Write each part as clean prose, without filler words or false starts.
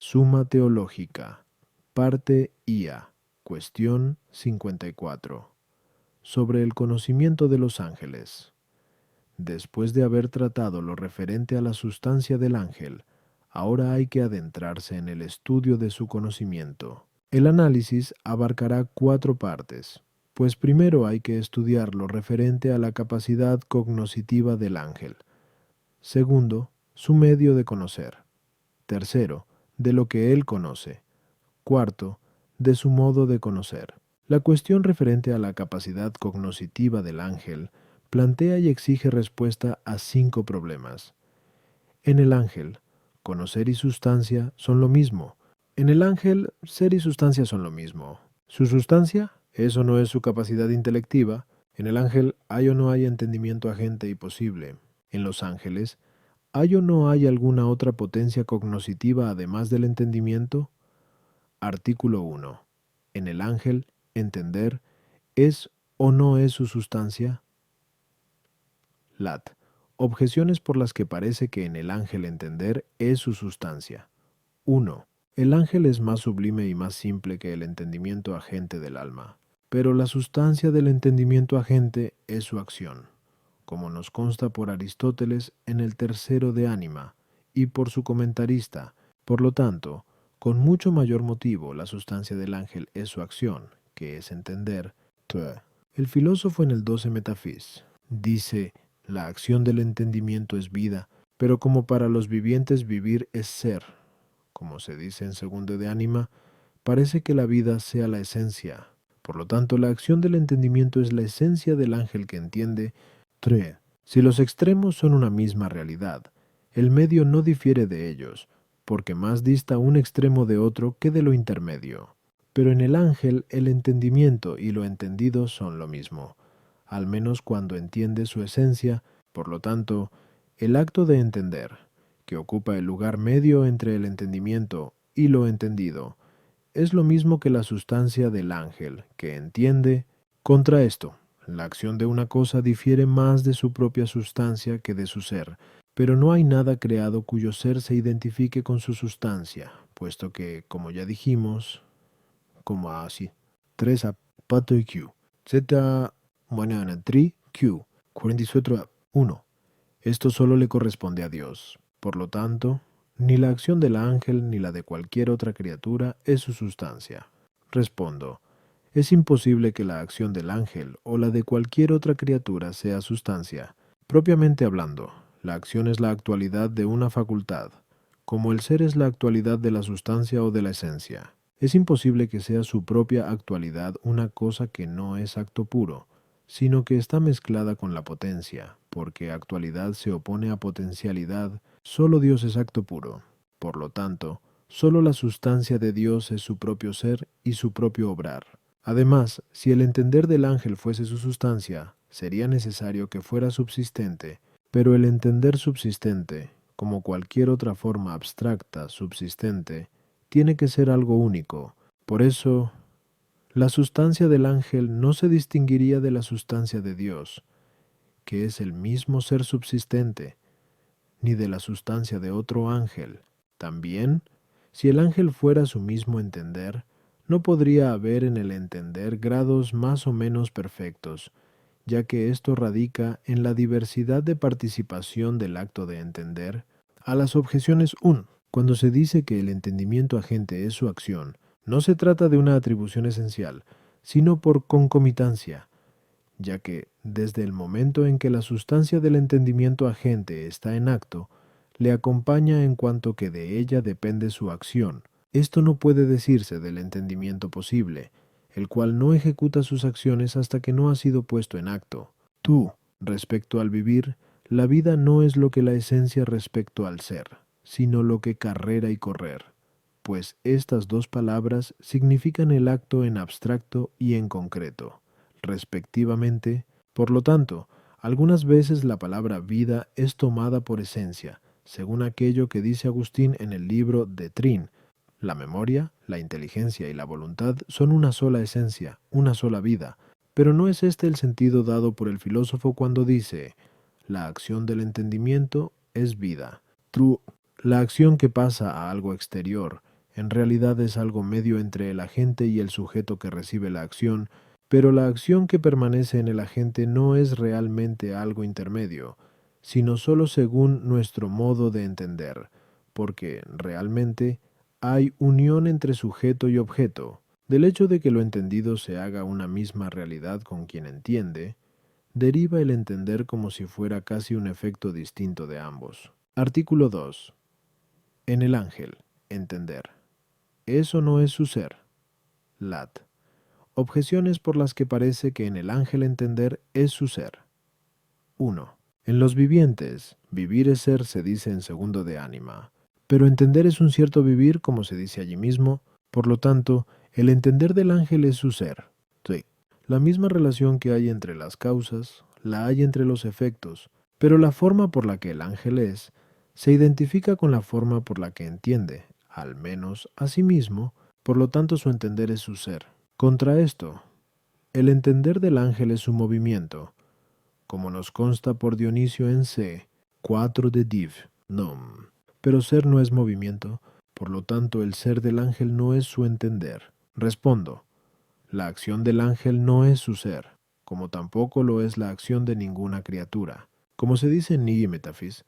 Suma Teológica, parte IA, cuestión 54. Sobre el conocimiento de los ángeles. Después de haber tratado lo referente a la sustancia del ángel, ahora hay que adentrarse en el estudio de su conocimiento. El análisis abarcará 4 partes, pues primero hay que estudiar lo referente a la capacidad cognoscitiva del ángel. Segundo, su medio de conocer. Tercero, de lo que él conoce. Cuarto, de su modo de conocer. La cuestión referente a la capacidad cognoscitiva del ángel plantea y exige respuesta a 5 problemas. En el ángel, conocer y sustancia son lo mismo. En el ángel, ser y sustancia son lo mismo. ¿Su sustancia? ¿Eso no es su capacidad intelectiva? En el ángel, ¿hay o no hay entendimiento agente y posible? En los ángeles, ¿hay o no hay alguna otra potencia cognoscitiva además del entendimiento? Artículo 1. En el ángel, entender, ¿es o no es su sustancia? Lat. Objeciones por las que parece que en el ángel entender es su sustancia. 1. El ángel es más sublime y más simple que el entendimiento agente del alma, pero la sustancia del entendimiento agente es su acción, como nos consta por Aristóteles en el tercero de Ánima, y por su comentarista. Por lo tanto, con mucho mayor motivo, la sustancia del ángel es su acción, que es entender. El filósofo en el 12 Metafis dice, la acción del entendimiento es vida, pero como para los vivientes vivir es ser. Como se dice en segundo de Ánima, parece que la vida sea la esencia. Por lo tanto, la acción del entendimiento es la esencia del ángel que entiende. 3. Si los extremos son una misma realidad, el medio no difiere de ellos, porque más dista un extremo de otro que de lo intermedio. Pero en el ángel el entendimiento y lo entendido son lo mismo, al menos cuando entiende su esencia. Por lo tanto, el acto de entender, que ocupa el lugar medio entre el entendimiento y lo entendido, es lo mismo que la sustancia del ángel, que entiende. Contra esto, la acción de una cosa difiere más de su propia sustancia que de su ser, pero no hay nada creado cuyo ser se identifique con su sustancia, puesto que, como ya dijimos, como así, 3 a pato y Q, Z, mañana 3, Q, 44, 1. Esto solo le corresponde a Dios. Por lo tanto, ni la acción del ángel ni la de cualquier otra criatura es su sustancia. Respondo, es imposible que la acción del ángel o la de cualquier otra criatura sea sustancia. Propiamente hablando, la acción es la actualidad de una facultad, como el ser es la actualidad de la sustancia o de la esencia. Es imposible que sea su propia actualidad una cosa que no es acto puro, sino que está mezclada con la potencia, porque actualidad se opone a potencialidad. Solo Dios es acto puro. Por lo tanto, solo la sustancia de Dios es su propio ser y su propio obrar. Además, si el entender del ángel fuese su sustancia, sería necesario que fuera subsistente, pero el entender subsistente, como cualquier otra forma abstracta subsistente, tiene que ser algo único. Por eso, la sustancia del ángel no se distinguiría de la sustancia de Dios, que es el mismo ser subsistente, ni de la sustancia de otro ángel. También, si el ángel fuera su mismo entender, no podría haber en el entender grados más o menos perfectos, ya que esto radica en la diversidad de participación del acto de entender. A las objeciones 1. Cuando se dice que el entendimiento agente es su acción, no se trata de una atribución esencial, sino por concomitancia, ya que, desde el momento en que la sustancia del entendimiento agente está en acto, le acompaña en cuanto que de ella depende su acción. Esto no puede decirse del entendimiento posible, el cual no ejecuta sus acciones hasta que no ha sido puesto en acto. Tú, respecto al vivir, la vida no es lo que la esencia respecto al ser, sino lo que carrera y correr, pues estas dos palabras significan el acto en abstracto y en concreto, respectivamente. Por lo tanto, algunas veces la palabra vida es tomada por esencia, según aquello que dice Agustín en el libro de Trin. La memoria, la inteligencia y la voluntad son una sola esencia, una sola vida, pero no es este el sentido dado por el filósofo cuando dice, la acción del entendimiento es vida. True. La acción que pasa a algo exterior En realidad es algo medio entre el agente y el sujeto que recibe la acción, pero la acción que permanece en el agente no es realmente algo intermedio, sino solo según nuestro modo de entender, porque realmente hay unión entre sujeto y objeto. Del hecho de que lo entendido se haga una misma realidad con quien entiende, deriva el entender como si fuera casi un efecto distinto de ambos. Artículo 2. En el ángel, entender. Eso no es su ser. Lat. Objeciones por las que parece que en el ángel entender es su ser. 1. En los vivientes, vivir es ser se dice en segundo de ánima, pero entender es un cierto vivir como se dice allí mismo, por lo tanto, el entender del ángel es su ser. Sí. La misma relación que hay entre las causas, la hay entre los efectos, pero la forma por la que el ángel es, se identifica con la forma por la que entiende, al menos a sí mismo, por lo tanto su entender es su ser. Contra esto, el entender del ángel es su movimiento, como nos consta por Dionisio en C. 4 de Div. Nom. Pero ser no es movimiento, por lo tanto el ser del ángel no es su entender. Respondo, la acción del ángel no es su ser, como tampoco lo es la acción de ninguna criatura. Como se dice en Nigi Metafis,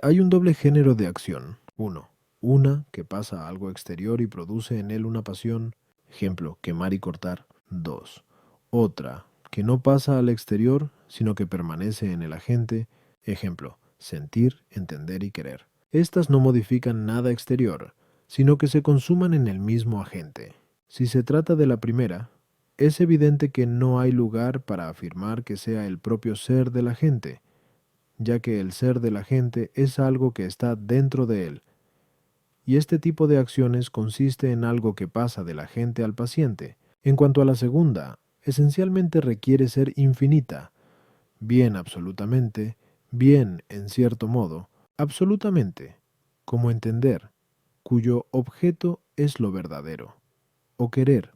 hay un doble género de acción. 1. Una que pasa a algo exterior y produce en él una pasión, ejemplo, quemar y cortar. 2. Otra, que no pasa al exterior, sino que permanece en el agente, ejemplo, sentir, entender y querer. Estas no modifican nada exterior, sino que se consuman en el mismo agente. Si se trata de la primera, es evidente que no hay lugar para afirmar que sea el propio ser del agente, ya que el ser del agente es algo que está dentro de él, y este tipo de acciones consiste en algo que pasa del agente al paciente. En cuanto a la segunda, esencialmente requiere ser infinita, bien absolutamente, bien en cierto modo, absolutamente, como entender, cuyo objeto es lo verdadero, o querer,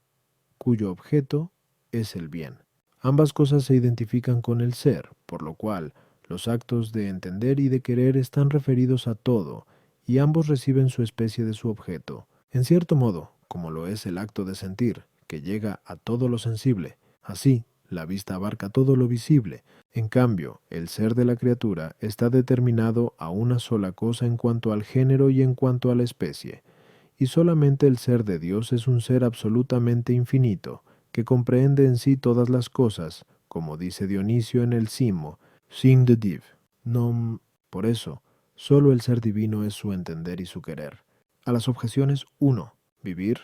cuyo objeto es el bien. Ambas cosas se identifican con el ser, por lo cual los actos de entender y de querer están referidos a todo, y ambos reciben su especie de su objeto. En cierto modo, como lo es el acto de sentir, que llega a todo lo sensible, así, la vista abarca todo lo visible. En cambio, el ser de la criatura está determinado a una sola cosa en cuanto al género y en cuanto a la especie, y solamente el ser de Dios es un ser absolutamente infinito, que comprende en sí todas las cosas, como dice Dionisio en el Simo, sin de div. Nom. Por eso, solo el ser divino es su entender y su querer. A las objeciones 1. Vivir.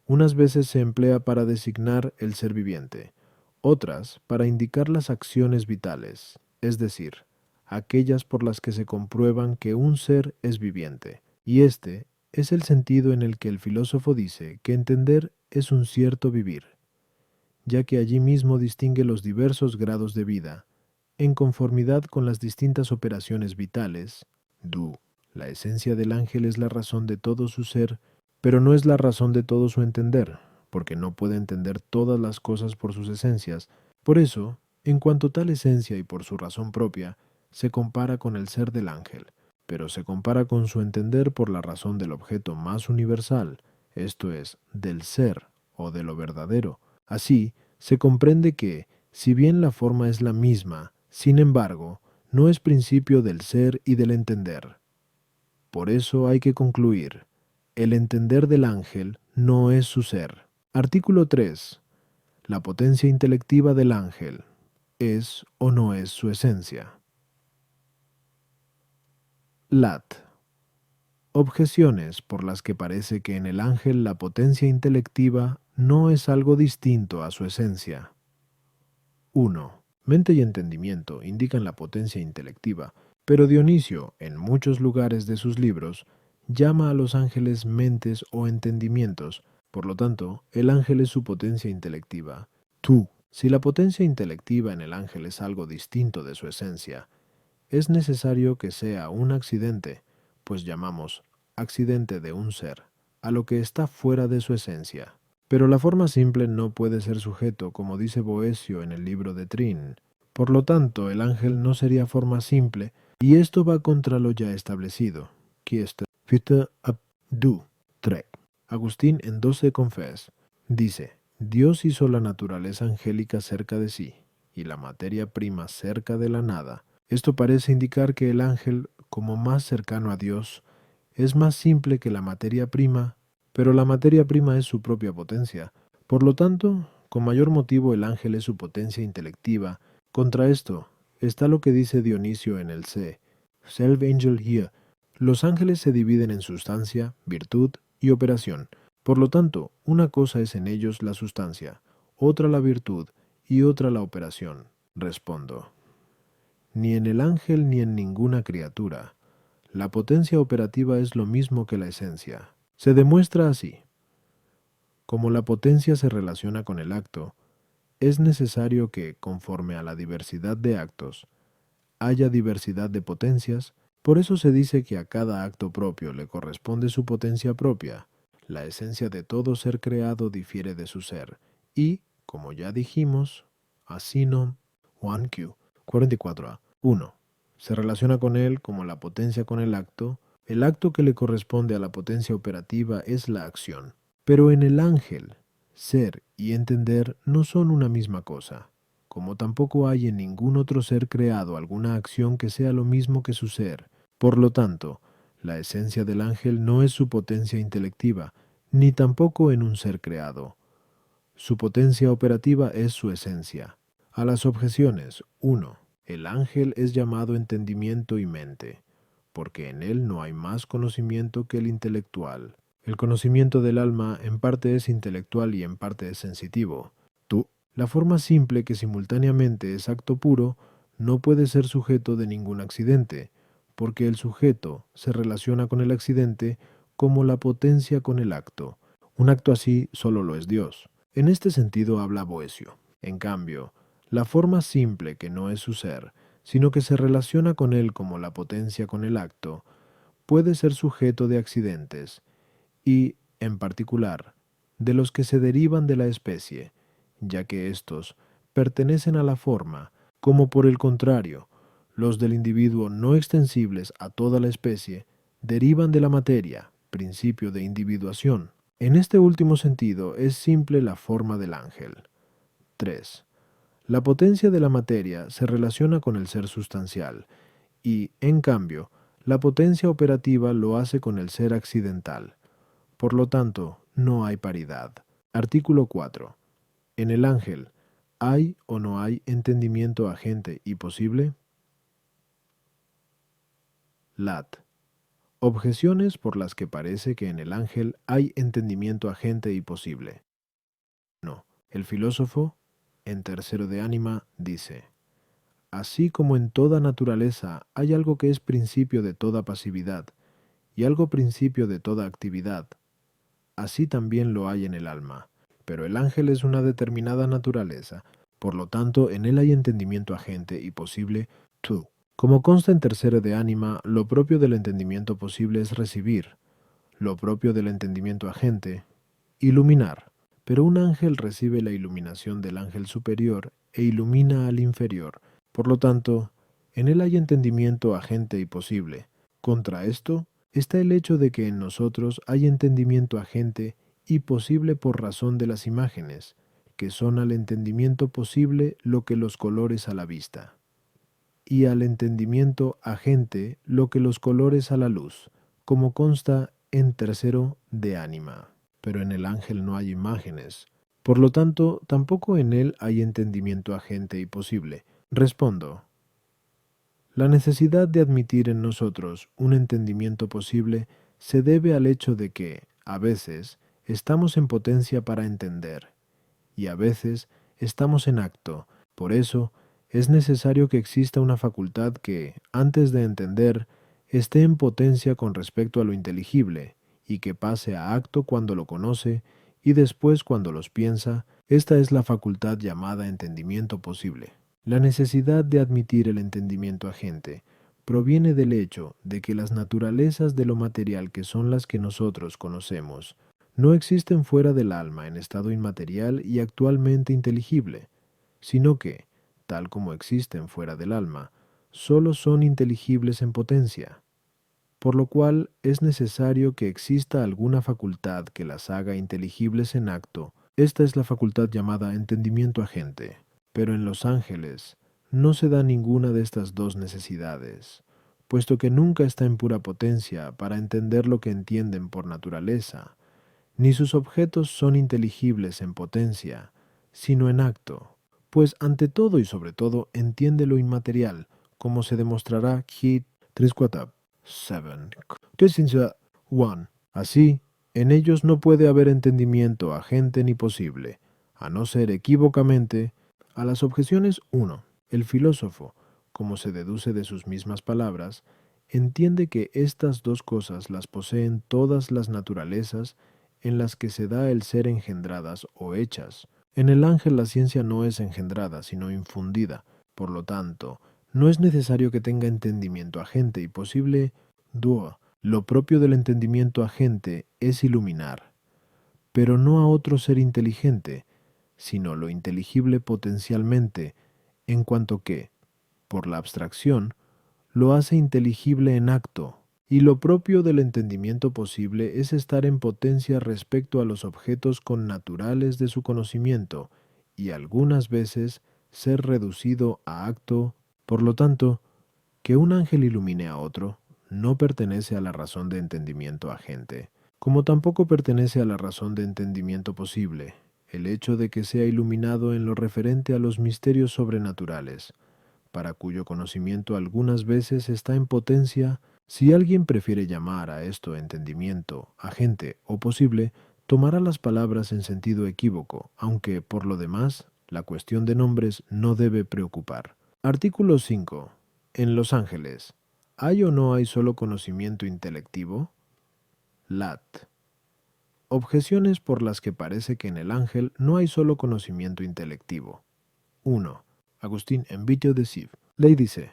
Unas veces se emplea para designar el ser viviente, otras para indicar las acciones vitales, es decir, aquellas por las que se comprueban que un ser es viviente, y este es el sentido en el que el filósofo dice que entender es un cierto vivir, ya que allí mismo distingue los diversos grados de vida, en conformidad con las distintas operaciones vitales. Du. La esencia del ángel es la razón de todo su ser, pero no es la razón de todo su entender, porque no puede entender todas las cosas por sus esencias. Por eso, en cuanto tal esencia y por su razón propia, se compara con el ser del ángel, pero se compara con su entender por la razón del objeto más universal, esto es, del ser o de lo verdadero. Así, se comprende que, si bien la forma es la misma, sin embargo, no es principio del ser y del entender. Por eso hay que concluir, el entender del ángel no es su ser. Artículo 3. La potencia intelectiva del ángel es o no es su esencia. Lat. Objeciones por las que parece que en el ángel la potencia intelectiva no es algo distinto a su esencia. 1. Mente y entendimiento indican la potencia intelectiva, pero Dionisio, en muchos lugares de sus libros, llama a los ángeles mentes o entendimientos, por lo tanto, el ángel es su potencia intelectiva. Tú, si la potencia intelectiva en el ángel es algo distinto de su esencia, es necesario que sea un accidente, pues llamamos accidente de un ser, a lo que está fuera de su esencia. Pero la forma simple no puede ser sujeto, como dice Boecio en el libro de Trin. Por lo tanto, el ángel no sería forma simple, y esto va contra lo ya establecido. Quieste, fitte ab du, tre. Agustín en 12 Confes dice: Dios hizo la naturaleza angélica cerca de sí y la materia prima cerca de la nada. Esto parece indicar que el ángel, como más cercano a Dios, es más simple que la materia prima, pero la materia prima es su propia potencia. Por lo tanto, con mayor motivo el ángel es su potencia intelectiva. Contra esto está lo que dice Dionisio en el C. Self angel here. Los ángeles se dividen en sustancia, virtud y operación. Por lo tanto, una cosa es en ellos la sustancia, otra la virtud y otra la operación. Respondo: ni en el ángel ni en ninguna criatura. La potencia operativa es lo mismo que la esencia. Se demuestra así. Como la potencia se relaciona con el acto, es necesario que, conforme a la diversidad de actos, haya diversidad de potencias. Por eso se dice que a cada acto propio le corresponde su potencia propia. La esencia de todo ser creado difiere de su ser, y, como ya dijimos, así no 1Q 44A 1. Se relaciona con él como la potencia con el acto. El acto que le corresponde a la potencia operativa es la acción. Pero en el ángel, ser y entender no son una misma cosa, como tampoco hay en ningún otro ser creado alguna acción que sea lo mismo que su ser. Por lo tanto, la esencia del ángel no es su potencia intelectiva, ni tampoco en un ser creado. Su potencia operativa es su esencia. A las objeciones: 1. El ángel es llamado entendimiento y mente, porque en él no hay más conocimiento que el intelectual. El conocimiento del alma en parte es intelectual y en parte es sensitivo. Tú, la forma simple que simultáneamente es acto puro, no puede ser sujeto de ningún accidente, porque el sujeto se relaciona con el accidente como la potencia con el acto. Un acto así solo lo es Dios. En este sentido habla Boecio. En cambio, la forma simple que no es su ser, sino que se relaciona con él como la potencia con el acto, puede ser sujeto de accidentes, y, en particular, de los que se derivan de la especie, ya que éstos pertenecen a la forma, como por el contrario, los del individuo no extensibles a toda la especie, derivan de la materia, principio de individuación. En este último sentido es simple la forma del ángel. 3. La potencia de la materia se relaciona con el ser sustancial, y, en cambio, la potencia operativa lo hace con el ser accidental. Por lo tanto, no hay paridad. Artículo 4. En el ángel, ¿hay o no hay entendimiento agente y posible? Lat. Objeciones por las que parece que en el ángel hay entendimiento agente y posible. No. El filósofo, en tercero de ánima, dice: así como en toda naturaleza hay algo que es principio de toda pasividad y algo principio de toda actividad, así también lo hay en el alma. Pero el ángel es una determinada naturaleza, por lo tanto en él hay entendimiento agente y posible, tú. Como consta en tercero de ánima, lo propio del entendimiento posible es recibir, lo propio del entendimiento agente, iluminar. Pero un ángel recibe la iluminación del ángel superior e ilumina al inferior. Por lo tanto, en él hay entendimiento agente y posible. Contra esto está el hecho de que en nosotros hay entendimiento agente y posible por razón de las imágenes, que son al entendimiento posible lo que los colores a la vista, y al entendimiento agente lo que los colores a la luz, como consta en tercero de ánima. Pero en el ángel no hay imágenes. Por lo tanto, tampoco en él hay entendimiento agente y posible. Respondo: la necesidad de admitir en nosotros un entendimiento posible se debe al hecho de que, a veces, estamos en potencia para entender, y a veces estamos en acto. Por eso, es necesario que exista una facultad que, antes de entender, esté en potencia con respecto a lo inteligible, y que pase a acto cuando lo conoce, y después cuando los piensa. Esta es la facultad llamada entendimiento posible. La necesidad de admitir el entendimiento agente proviene del hecho de que las naturalezas de lo material, que son las que nosotros conocemos, no existen fuera del alma en estado inmaterial y actualmente inteligible, sino que, tal como existen fuera del alma, sólo son inteligibles en potencia. por lo cual es necesario que exista alguna facultad que las haga inteligibles en acto. Esta es la facultad llamada entendimiento agente. Pero en los ángeles no se da ninguna de estas dos necesidades, puesto que nunca está en pura potencia para entender lo que entienden por naturaleza, ni sus objetos son inteligibles en potencia, sino en acto, pues ante todo y sobre todo entiende lo inmaterial, como se demostrará Hit 347, que es 1. Así, en ellos no puede haber entendimiento agente ni posible, a no ser equívocamente. A las objeciones 1, el filósofo, como se deduce de sus mismas palabras, entiende que estas dos cosas las poseen todas las naturalezas en las que se da el ser engendradas o hechas. En el ángel la ciencia no es engendrada, sino infundida. Por lo tanto, no es necesario que tenga entendimiento agente y posible. Lo propio del entendimiento agente es iluminar, pero no a otro ser inteligente, sino lo inteligible potencialmente, en cuanto que, por la abstracción, lo hace inteligible en acto, y lo propio del entendimiento posible es estar en potencia respecto a los objetos connaturales de su conocimiento, y algunas veces ser reducido a acto. Por lo tanto, que un ángel ilumine a otro no pertenece a la razón de entendimiento agente, como tampoco pertenece a la razón de entendimiento posible, el hecho de que sea iluminado en lo referente a los misterios sobrenaturales, para cuyo conocimiento algunas veces está en potencia. Si alguien prefiere llamar a esto entendimiento, agente o posible, tomará las palabras en sentido equívoco, aunque, por lo demás, la cuestión de nombres no debe preocupar. Artículo 5. En los ángeles, ¿hay o no hay solo conocimiento intelectivo? Lat. Objeciones por las que parece que en el ángel no hay solo conocimiento intelectivo. 1. Agustín en Vitio de Civ. Ley dice,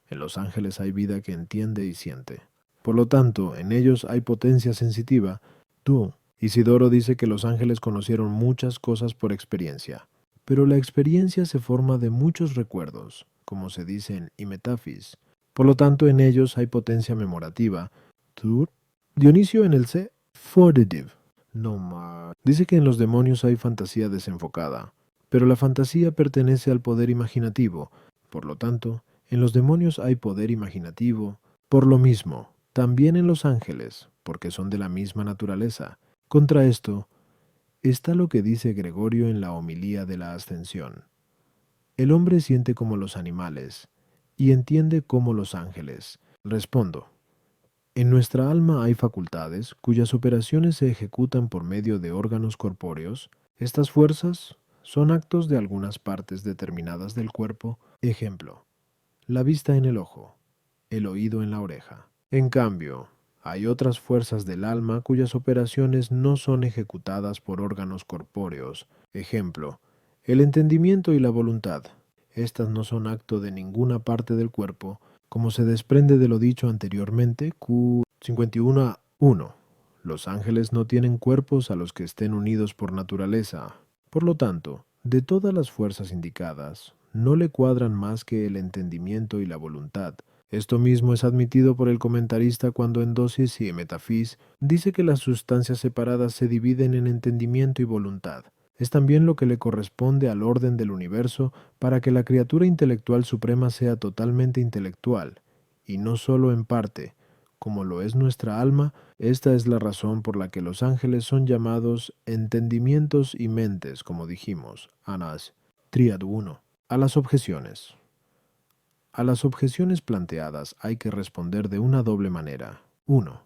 en los ángeles hay vida que entiende y siente. Por lo tanto, en ellos hay potencia sensitiva. Tú, Isidoro dice que los ángeles conocieron muchas cosas por experiencia. Pero la experiencia se forma de muchos recuerdos, como se dice en Imetafis. Por lo tanto, en ellos hay potencia memorativa. Tú, Dionisio en el C. Fordidiv. No más. Dice que en los demonios hay fantasía desenfocada. Pero la fantasía pertenece al poder imaginativo. Por lo tanto, en los demonios hay poder imaginativo. Por lo mismo, también en los ángeles, porque son de la misma naturaleza. Contra esto, está lo que dice Gregorio en la homilía de la Ascensión. El hombre siente como los animales, y entiende como los ángeles. Respondo. En nuestra alma hay facultades cuyas operaciones se ejecutan por medio de órganos corpóreos. Estas fuerzas son actos de algunas partes determinadas del cuerpo. Ejemplo, la vista en el ojo, el oído en la oreja. En cambio, hay otras fuerzas del alma cuyas operaciones no son ejecutadas por órganos corpóreos. Ejemplo, el entendimiento y la voluntad. Estas no son acto de ninguna parte del cuerpo, como se desprende de lo dicho anteriormente, Q 51a1. Los ángeles no tienen cuerpos a los que estén unidos por naturaleza. Por lo tanto, de todas las fuerzas indicadas, no le cuadran más que el entendimiento y la voluntad. Esto mismo es admitido por el comentarista cuando en Dosis y Metafis dice que las sustancias separadas se dividen en entendimiento y voluntad. Es también lo que le corresponde al orden del universo para que la criatura intelectual suprema sea totalmente intelectual, y no sólo en parte, como lo es nuestra alma. Esta es la razón por la que los ángeles son llamados entendimientos y mentes, como dijimos, Anas, Tríado 1. A las objeciones. A las objeciones planteadas hay que responder de una doble manera. 1.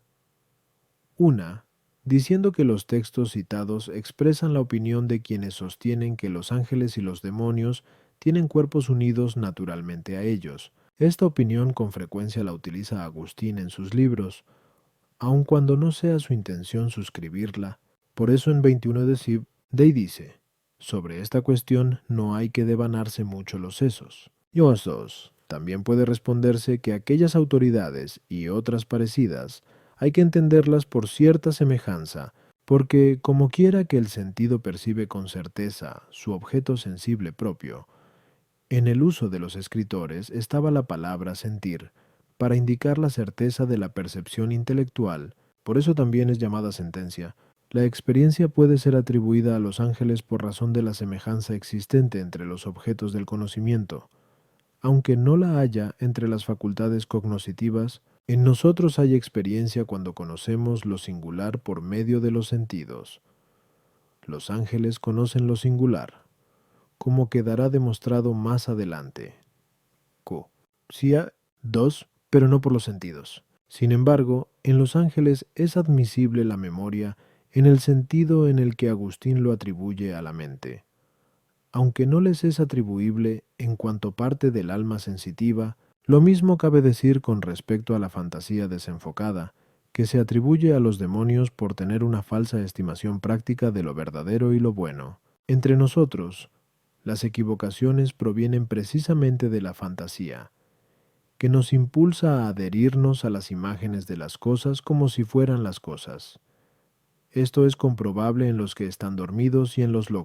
Una, diciendo que los textos citados expresan la opinión de quienes sostienen que los ángeles y los demonios tienen cuerpos unidos naturalmente a ellos. Esta opinión con frecuencia la utiliza Agustín en sus libros, aun cuando no sea su intención suscribirla. Por eso en 21 de Civ, Day dice, sobre esta cuestión no hay que devanarse mucho los sesos. Yos 2. También puede responderse que aquellas autoridades y otras parecidas hay que entenderlas por cierta semejanza, porque como quiera que el sentido percibe con certeza su objeto sensible propio, en el uso de los escritores estaba la palabra sentir, para indicar la certeza de la percepción intelectual. Por eso también es llamada sentencia. La experiencia puede ser atribuida a los ángeles por razón de la semejanza existente entre los objetos del conocimiento. Aunque no la haya entre las facultades cognoscitivas, en nosotros hay experiencia cuando conocemos lo singular por medio de los sentidos. Los ángeles conocen lo singular, como quedará demostrado más adelante. Q. Sí, 2, pero no por los sentidos. Sin embargo, en los ángeles es admisible la memoria en el sentido en el que Agustín lo atribuye a la mente. Aunque no les es atribuible en cuanto parte del alma sensitiva, lo mismo cabe decir con respecto a la fantasía desenfocada, que se atribuye a los demonios por tener una falsa estimación práctica de lo verdadero y lo bueno. Entre nosotros, las equivocaciones provienen precisamente de la fantasía, que nos impulsa a adherirnos a las imágenes de las cosas como si fueran las cosas. Esto es comprobable en los que están dormidos y en los locos.